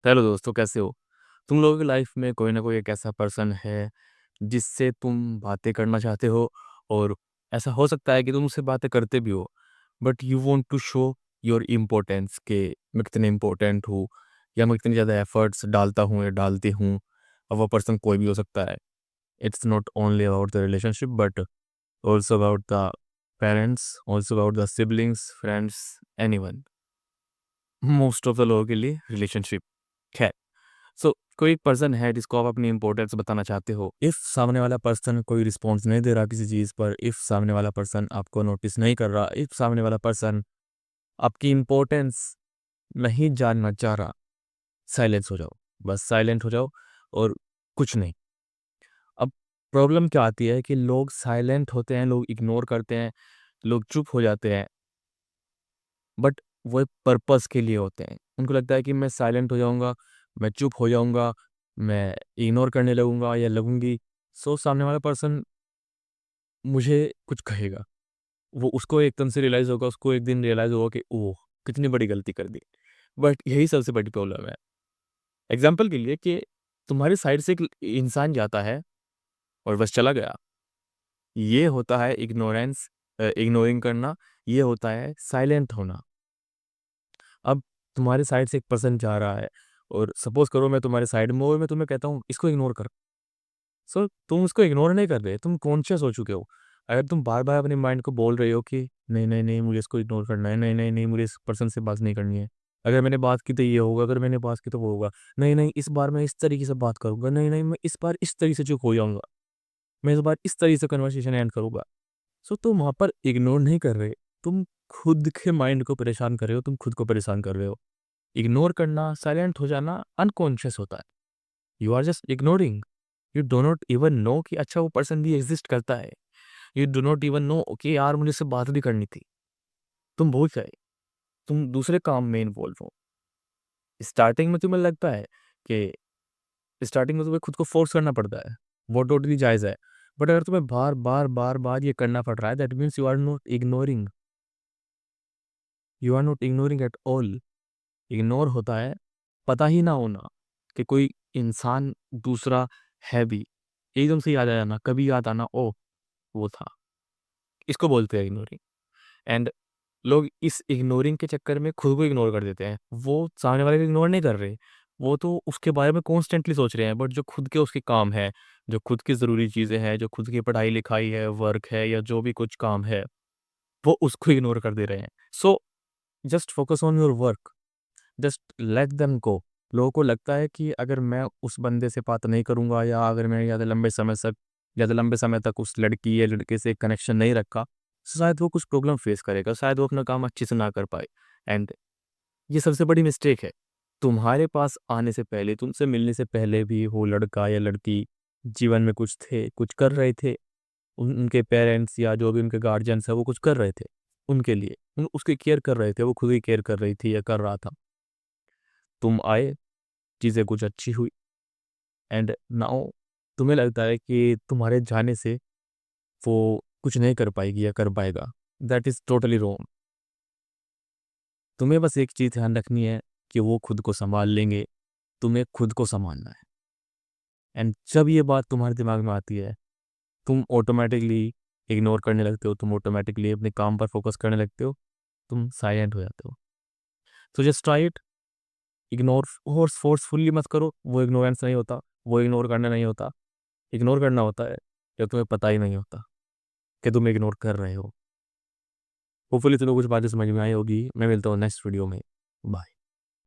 Hello दोस्तों, कैसे हो? तुम लोगों की लाइफ में कोई ना कोई एक ऐसा पर्सन है जिससे तुम बातें करना चाहते हो, और ऐसा हो सकता है कि तुम उससे बातें करते भी हो, but you want to show your importance के मैं कितने इम्पोर्टेंट हूँ, या मैं कितनी ज़्यादा एफर्ट्स डालता हूँ या डालती हूँ। और वो पर्सन कोई भी हो सकता है। It's not only about the relationship, but also about the parents, also about the siblings, friends, anyone. Most of the लोगों के लिए रिलेशनशिप। खैर, सो कोई एक पर्सन है जिसको आप अपनी इंपॉर्टेंस बताना चाहते हो। इफ सामने वाला पर्सन कोई रिस्पॉन्स नहीं दे रहा किसी चीज़ पर, इफ सामने वाला पर्सन आपको नोटिस नहीं कर रहा, इफ सामने वाला पर्सन आपकी इंपॉर्टेंस नहीं जानना चाह रहा, साइलेंस हो जाओ। बस साइलेंट हो जाओ और कुछ नहीं। अब प्रॉब्लम क्या आती है कि लोग साइलेंट होते हैं, लोग इग्नोर करते हैं, लोग चुप हो जाते हैं, बट वो एक पर्पस के लिए होते हैं। उनको लगता है कि मैं साइलेंट हो जाऊँगा, मैं चुप हो जाऊँगा, मैं इग्नोर करने लगूँगा या लगूँगी, सो सामने वाला पर्सन मुझे कुछ कहेगा। वो उसको एकदम से रियलाइज़ होगा, उसको एक दिन रियलाइज़ होगा कि ओह! कितनी बड़ी गलती कर दी। बट यही सबसे बड़ी प्रॉब्लम है। एग्ज़ाम्पल के लिए कि तुम्हारी साइड से एक इंसान जाता है और बस चला गया। ये होता है इग्नोरेंस, इग्नोरिंग करना, ये होता है साइलेंट होना। अब तुम्हारे साइड से एक पर्सन जा रहा है और सपोज़ करो मैं तुम्हारे साइड में हूँ और मैं तुम्हें कहता हूँ इसको इग्नोर कर। सो तुम उसको इग्नोर नहीं कर रहे, तुम कॉन्शियस हो चुके हो। अगर तुम बार-बार अपने माइंड को बोल रहे हो कि नहीं, नहीं, नहीं मुझे इसको इग्नोर करना है, नहीं, नहीं, नहीं मुझे इस पर्सन से बात नहीं करनी है। अगर मैंने बात की तो ये होगा, अगर मैंने बात की तो वो होगा। नहीं, नहीं इस बार मैं इस तरीके से बात करूँगा, नहीं, नहीं मैं इस बार इस तरीके से चुप हो जाऊँगा, मैं इस बार इस तरीके से कन्वर्सेशन एंड करूँगा। सो तुम वहाँ पर इग्नोर नहीं कर रहे, तुम खुद के माइंड को परेशान कर रहे हो, तुम खुद को परेशान कर रहे हो। इग्नोर करना, साइलेंट हो जाना अनकॉन्शियस होता है। You are just ignoring. You do not even know कि अच्छा वो पर्सन भी एग्ज़िस्ट करता है। You do not even know कि यार मुझे उससे बात भी करनी थी। तुम भूल गए, तुम दूसरे काम में इन्वॉल्व हो। स्टार्टिंग में तुम्हें लगता है कि स्टार्टिंग में तुम्हें खुद को फ़ोर्स करना पड़ता है, वो टोटली जायज़ है। बट अगर तुम्हें बार-बार, बार-बार ये करना पड़ रहा है, that means you are not ignoring at all. Ignore होता है पता ही ना होना कि कोई इंसान दूसरा है भी। एकदम से याद आ जाना, कभी याद आना, ओह! वो था। इसको बोलते हैं इग्नोरिंग। एंड लोग इस इग्नोरिंग के चक्कर में खुद को इग्नोर कर देते हैं। वो सामने वाले को इग्नोर नहीं कर रहे, वो तो उसके बारे में कॉन्स्टेंटली सोच रहे हैं, बट जो खुद के उसके काम है, जो खुद की ज़रूरी चीज़ें हैं, जो खुद की पढ़ाई-लिखाई है, वर्क है या जो भी कुछ काम है, वो उसको इग्नोर कर दे रहे हैं। So just focus on your work, just let them go. लोगों को लगता है कि अगर मैं उस बंदे से बात नहीं करूँगा, या अगर मैं ज़्यादा लंबे समय तक उस लड़की या लड़के से कनेक्शन नहीं रखा, शायद वो कुछ प्रॉब्लम फेस करेगा, शायद वो अपना काम अच्छे से ना कर पाए। एंड ये सबसे बड़ी मिस्टेक है। तुम्हारे पास आने से पहले, तुमसे मिलने से पहले भी वो लड़का या लड़की जीवन में कुछ थे, कुछ कर रहे थे। उनके पेरेंट्स या जो भी उनके गार्जियंस हैं, वो कुछ कर रहे थे उनके लिए। उसकी केयर कर रहे थे, वो खुद ही केयर कर रही थी या कर रहा था। तुम आए, चीज़ें कुछ अच्छी हुई, एंड नाउ तुम्हें लगता है कि तुम्हारे जाने से वो कुछ नहीं कर पाएगी या कर पाएगा। That is totally wrong. तुम्हें बस एक चीज़ ध्यान रखनी है कि वो खुद को सँभाल लेंगे, तुम्हें खुद को सँभालना है। एंड जब ये बात तुम्हारे दिमाग में आती है, तुम ऑटोमैटिकली इग्नोर करने लगते हो, तुम ऑटोमैटिकली अपने काम पर फ़ोकस करने लगते हो, तुम साइलेंट हो जाते हो। So just try it. Ignore forcefully मत करो, वो इग्नोरेंस नहीं होता, वो इग्नोर करना नहीं होता। इग्नोर करना होता है जब तुम्हें पता ही नहीं होता कि तुम इग्नोर कर रहे हो। होपफुली तुम्हें कुछ बातें समझ में आई होगी। मैं मिलता हूँ नेक्स्ट वीडियो में। बाय।